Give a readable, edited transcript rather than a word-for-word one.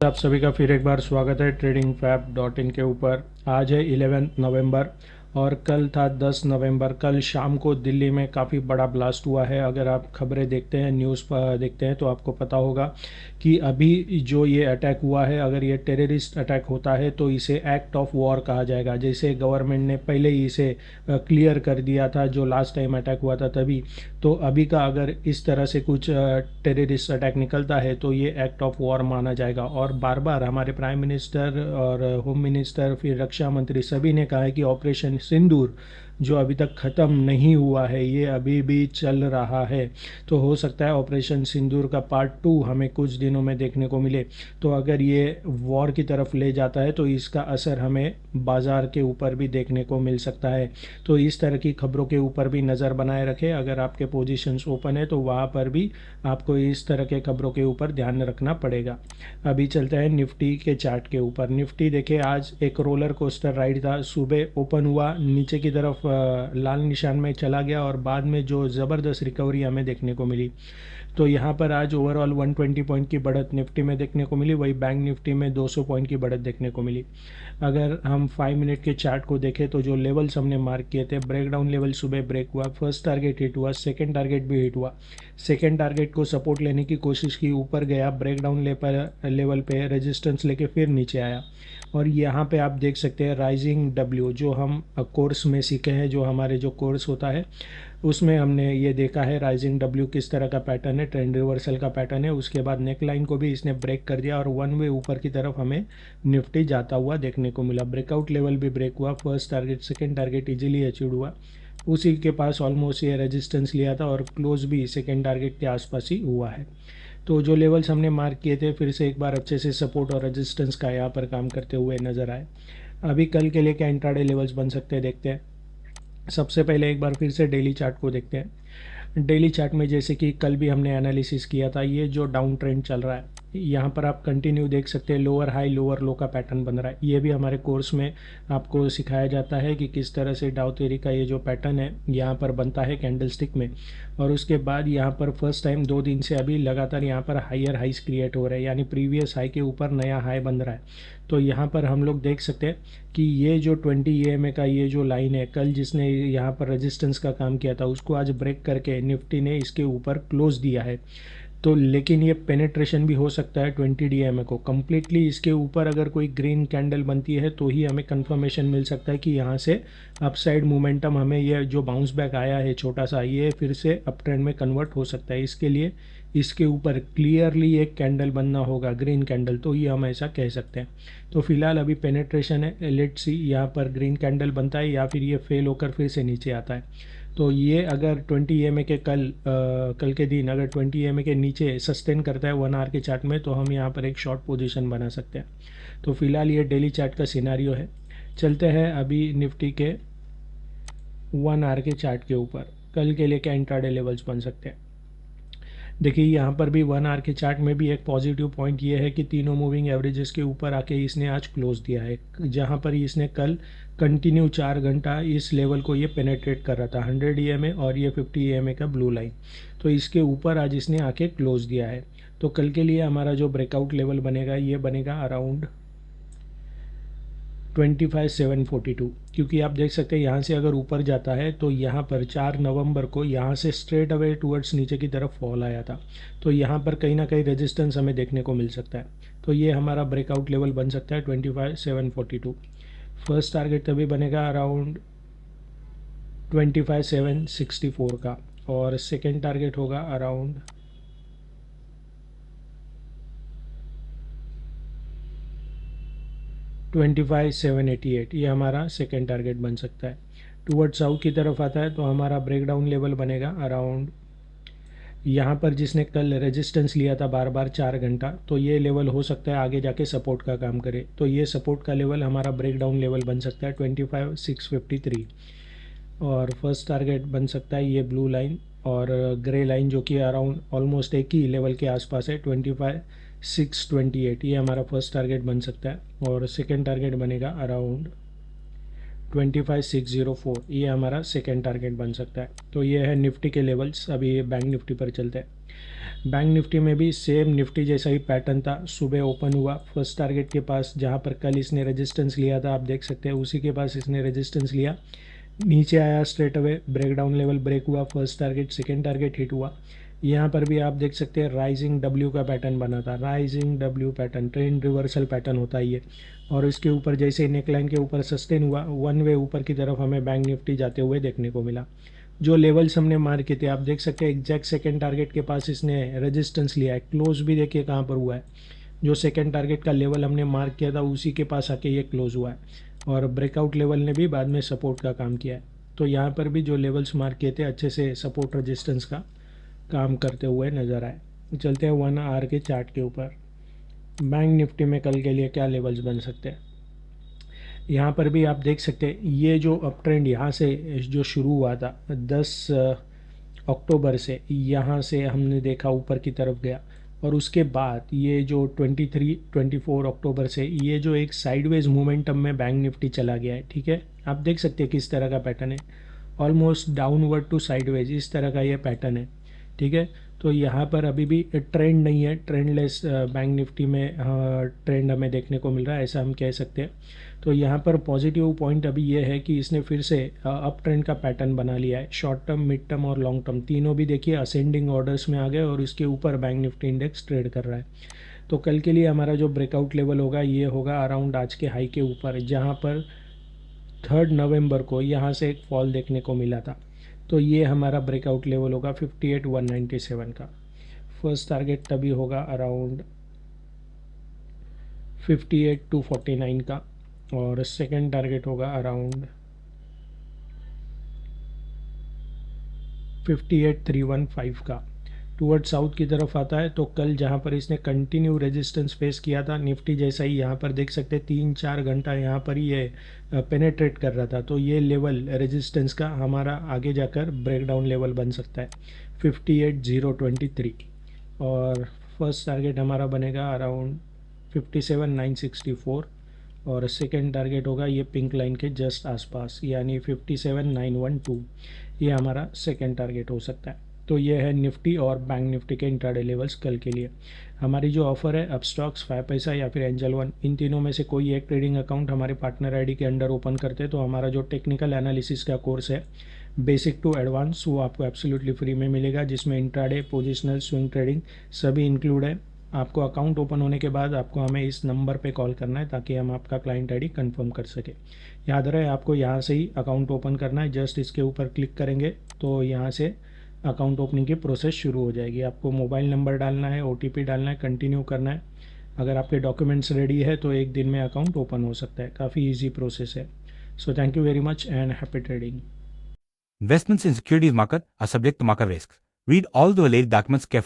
आप सभी का फिर एक बार स्वागत है tradingfab.in के ऊपर। आज है 11 नवंबर और कल था 10 नवंबर। कल शाम को दिल्ली में काफ़ी बड़ा ब्लास्ट हुआ है। अगर आप खबरें देखते हैं, न्यूज़ पर देखते हैं तो आपको पता होगा कि अभी जो ये अटैक हुआ है, अगर ये टेररिस्ट अटैक होता है तो इसे एक्ट ऑफ वॉर कहा जाएगा। जैसे गवर्नमेंट ने पहले ही इसे क्लियर कर दिया था जो लास्ट टाइम अटैक हुआ था तभी, तो अभी का अगर इस तरह से कुछ टेररिस्ट अटैक निकलता है तो ये एक्ट ऑफ वॉर माना जाएगा। और बार बार हमारे प्राइम मिनिस्टर और होम मिनिस्टर फिर रक्षा मंत्री सभी ने कहा है कि ऑपरेशन सिंदूर जो अभी तक ख़त्म नहीं हुआ है ये अभी भी चल रहा है। तो हो सकता है ऑपरेशन सिंदूर का पार्ट 2 हमें कुछ दिनों में देखने को मिले। तो अगर ये वॉर की तरफ ले जाता है तो इसका असर हमें बाज़ार के ऊपर भी देखने को मिल सकता है। तो इस तरह की खबरों के ऊपर भी नज़र बनाए रखें। अगर आपके पोजीशंस ओपन है तो वहाँ पर भी आपको इस तरह के खबरों के ऊपर ध्यान रखना पड़ेगा। अभी चलते हैं निफ्टी के चार्ट के ऊपर। निफ्टी देखिए आज एक रोलर कोस्टर राइड था। सुबह ओपन हुआ, नीचे की तरफ लाल निशान में चला गया और बाद में जो ज़बरदस्त रिकवरी हमें देखने को मिली। तो यहाँ पर आज ओवरऑल 120 पॉइंट की बढ़त निफ्टी में देखने को मिली। वही बैंक निफ्टी में 200 पॉइंट की बढ़त देखने को मिली। अगर हम 5 मिनट के चार्ट को देखें तो जो लेवल्स हमने मार्क किए थे, ब्रेकडाउन लेवल सुबह ब्रेक हुआ, फर्स्ट टारगेट हिट हुआ, सेकंड टारगेट भी हिट हुआ। सेकंड टारगेट को सपोर्ट लेने की कोशिश की, ऊपर गया, ब्रेकडाउन लेवल पे रेजिस्टेंस लेके फिर नीचे आया। और यहाँ पे आप देख सकते हैं राइजिंग डब्ल्यू, जो हम कोर्स में सीखे हैं, जो हमारे जो कोर्स होता है उसमें हमने ये देखा है राइजिंग डब्ल्यू किस तरह का पैटर्न है, ट्रेंड रिवर्सल का पैटर्न है। उसके बाद नेक लाइन को भी इसने ब्रेक कर दिया और वन वे ऊपर की तरफ हमें निफ्टी जाता हुआ देखने को मिला। ब्रेकआउट लेवल भी ब्रेक हुआ, first target second target easily achieve हुआ। उसी के पास ऑलमोस्ट ये रेजिस्टेंस लिया था और क्लोज भी सेकंड टारगेट के आसपास ही हुआ है। तो जो लेवल्स हमने मार्क किए थे फिर से एक बार अच्छे से सपोर्ट और रेजिस्टेंस का यहाँ पर काम करते हुए नज़र आए। अभी कल के लिए क्या इंट्राडे लेवल्स बन सकते हैं देखते हैं। सबसे पहले एक बार फिर से डेली चार्ट को देखते हैं। डेली चार्ट में जैसे कि कल भी हमने एनालिसिस किया था, ये जो डाउन ट्रेंड चल रहा है यहाँ पर आप कंटिन्यू देख सकते हैं, लोअर हाई लोअर लो का पैटर्न बन रहा है। ये भी हमारे कोर्स में आपको सिखाया जाता है कि किस तरह से डाउ थ्योरी का ये जो पैटर्न है यहाँ पर बनता है कैंडलस्टिक में। और उसके बाद यहाँ पर फर्स्ट टाइम 2 दिन से अभी लगातार यहाँ पर हायर हाइस क्रिएट हो रहे हैं, यानी प्रीवियस हाई के ऊपर नया हाई बन रहा है। तो यहाँ पर हम लोग देख सकते हैं कि ये जो 20 EMA का ये जो लाइन है, कल जिसने यहाँ पर रेजिस्टेंस का काम किया था उसको आज ब्रेक करके निफ्टी ने इसके ऊपर क्लोज दिया है। तो लेकिन ये पेनेट्रेशन भी हो सकता है 20 DMA को कम्प्लीटली इसके ऊपर अगर कोई ग्रीन कैंडल बनती है तो ही हमें कंफर्मेशन मिल सकता है कि यहाँ से अपसाइड मोमेंटम हमें ये जो बाउंस बैक आया है छोटा सा, ये फिर से अप ट्रेंड में कन्वर्ट हो सकता है। इसके लिए इसके ऊपर क्लियरली एक कैंडल बनना होगा, ग्रीन कैंडल, तो ये हम ऐसा कह सकते हैं। तो फिलहाल अभी पेनेट्रेशन है, लेट्स सी यहाँ पर ग्रीन कैंडल बनता है या फिर ये फेल होकर फिर से नीचे आता है। तो ये अगर 20 EMA के कल के दिन अगर 20 EMA के नीचे सस्टेन करता है 1 आवर के चार्ट में तो हम यहाँ पर एक शॉर्ट पोजीशन बना सकते हैं। तो फिलहाल ये डेली चार्ट का सिनारियो है। चलते हैं अभी निफ्टी के 1 आवर के चार्ट के ऊपर। कल के लिए क्या इंट्राडे लेवल्स बन सकते हैं देखिए। यहाँ पर भी 1 आवर के चार्ट में भी एक पॉजिटिव पॉइंट ये है कि तीनों मूविंग एवरेजेस के ऊपर आके इसने आज क्लोज दिया है, जहाँ पर इसने कल कंटिन्यू 4 घंटा इस लेवल को ये पेनेट्रेट कर रहा था, 100 EMA और ये 50 EMA का ब्लू लाइन। तो इसके ऊपर आज इसने आके क्लोज दिया है। तो कल के लिए हमारा जो ब्रेकआउट लेवल बनेगा ये बनेगा अराउंड 25,742, क्योंकि आप देख सकते हैं यहाँ से अगर ऊपर जाता है तो यहाँ पर 4 नवंबर को यहाँ से स्ट्रेट अवे टुवर्ड्स नीचे की तरफ फॉल आया था। तो यहाँ पर कहीं ना कहीं रेजिस्टेंस हमें देखने को मिल सकता है। तो ये हमारा ब्रेकआउट लेवल बन सकता है 25,742। फर्स्ट टारगेट तभी बनेगा अराउंड 25,764 का और सेकेंड टारगेट होगा अराउंड 25,788। ये हमारा सेकेंड टारगेट बन सकता है। टूवर्ड साउथ की तरफ आता है तो हमारा ब्रेकडाउन लेवल बनेगा अराउंड यहाँ पर जिसने कल रेजिस्टेंस लिया था बार बार 4 घंटा, तो ये लेवल हो सकता है आगे जाके सपोर्ट का काम करे। तो ये सपोर्ट का लेवल हमारा ब्रेकडाउन लेवल बन सकता है 25,653 और फर्स्ट टारगेट बन सकता है ये ब्लू लाइन और ग्रे लाइन जो कि अराउंड ऑलमोस्ट एक ही लेवल के आसपास है 25,628। ये हमारा फर्स्ट टारगेट बन सकता है और सेकेंड टारगेट बनेगा अराउंड 25,604। ये हमारा सेकेंड टारगेट बन सकता है। तो ये है निफ्टी के लेवल्स। अभी ये बैंक निफ्टी पर चलते हैं। बैंक निफ्टी में भी सेम निफ्टी जैसा ही पैटर्न था। सुबह ओपन हुआ फर्स्ट टारगेट के पास, जहाँ पर कल इसने रेजिस्टेंस लिया था, आप देख सकते हैं उसी के पास इसने रेजिस्टेंस लिया, नीचे आया straight away, breakdown level break हुआ, first target second target hit हुआ। यहाँ पर भी आप देख सकते हैं राइजिंग डब्ल्यू का पैटर्न बना था, rising W pattern, trend reversal pattern होता है ये। और इसके ऊपर जैसे ही नेकलाइन के ऊपर सस्टेन हुआ, वन वे ऊपर की तरफ हमें बैंक निफ्टी जाते हुए देखने को मिला। जो लेवल्स हमने मार्क किए थे, आप देख सकते हैं एग्जैक्ट सेकेंड टारगेट के पास इसने रेजिस्टेंस लिया है, क्लोज भी देखिए कहाँ पर हुआ है। जो सेकेंड टारगेट का लेवल हमने मार्क किया था उसी के पास आके ये क्लोज हुआ है, और ब्रेकआउट लेवल ने भी बाद में सपोर्ट का काम किया है। तो यहाँ पर भी जो लेवल्स मार्क किए थे अच्छे से सपोर्ट रेजिस्टेंस का काम करते हुए नज़र आए। चलते हैं 1 आवर के चार्ट के ऊपर। बैंक निफ्टी में कल के लिए क्या लेवल्स बन सकते हैं, यहाँ पर भी आप देख सकते हैं ये जो अप ट्रेंड यहाँ से जो शुरू हुआ था 10 अक्टूबर से, यहाँ से हमने देखा ऊपर की तरफ गया, और उसके बाद ये जो 24 अक्टूबर से ये जो एक साइडवेज मोमेंटम में बैंक निफ्टी चला गया है, ठीक है। आप देख सकते हैं किस तरह का पैटर्न है, ऑलमोस्ट डाउनवर्ड टू साइडवेज, इस तरह का ये पैटर्न है, ठीक है। तो यहाँ पर अभी भी ट्रेंड नहीं है, ट्रेंडलेस बैंक निफ्टी में ट्रेंड हमें देखने को मिल रहा है, ऐसा हम कह सकते हैं। तो यहाँ पर पॉजिटिव पॉइंट अभी ये है कि इसने फिर से अप ट्रेंड का पैटर्न बना लिया है। शॉर्ट टर्म, मिड टर्म और लॉन्ग टर्म तीनों भी देखिए असेंडिंग ऑर्डर्स में आ गए, और इसके ऊपर बैंक निफ्टी इंडेक्स ट्रेड कर रहा है। तो कल के लिए हमारा जो ब्रेकआउट लेवल होगा ये होगा अराउंड आज के हाई के ऊपर, जहाँ पर 3 नवंबर को यहाँ से एक फॉल देखने को मिला था। तो ये हमारा ब्रेकआउट लेवल होगा 58,197 का। फर्स्ट टारगेट तभी होगा अराउंड 58,249 का, और सेकंड टारगेट होगा अराउंड 58,315 का। टूवर्ड साउथ की तरफ आता है। तो कल जहाँ पर इसने कंटिन्यू रेजिस्टेंस फेस किया था, निफ्टी जैसा ही यहाँ पर देख सकते हैं 3-4 घंटा यहाँ पर ही ये पेनेट्रेट कर रहा था। तो ये लेवल रेजिस्टेंस का हमारा आगे जाकर ब्रेकडाउन लेवल बन सकता है 58,023, और फर्स्ट टारगेट हमारा बनेगा अराउंड 57,964, और सेकेंड टारगेट होगा ये पिंक लाइन के जस्ट आसपास, यानी 57,912, ये हमारा सेकेंड टारगेट हो सकता है। तो ये है निफ्टी और बैंक निफ्टी के इंट्राडे लेवल्स कल के लिए। हमारी जो ऑफ़र है अपस्टॉक्स, 5 पैसा या फिर एंजल वन, इन तीनों में से कोई एक ट्रेडिंग अकाउंट हमारे पार्टनर आईडी के अंडर ओपन करते तो हमारा जो टेक्निकल एनालिसिस का कोर्स है बेसिक टू एडवांस, वो आपको एब्सोल्युटली फ्री में मिलेगा, जिसमें इंट्राडे, पोजिशनल, स्विंग ट्रेडिंग सभी इंक्लूड है। आपको अकाउंट ओपन होने के बाद आपको हमें इस नंबर पे कॉल करना है ताकि हम आपका क्लाइंट आईडी कंफर्म कर सके। याद रहे आपको यहाँ से ही अकाउंट ओपन करना है, जस्ट इसके ऊपर क्लिक करेंगे तो यहाँ से अकाउंट ओपनिंग की प्रोसेस शुरू हो जाएगी। आपको मोबाइल नंबर डालना है, OTP डालना है, कंटिन्यू करना है। अगर आपके डॉक्यूमेंट्स रेडी है तो एक दिन में अकाउंट ओपन हो सकता है, काफ़ी ईजी प्रोसेस है। So thank you very much and happy trading. Investments in securities market are subject to market risks. Read all the related documents carefully.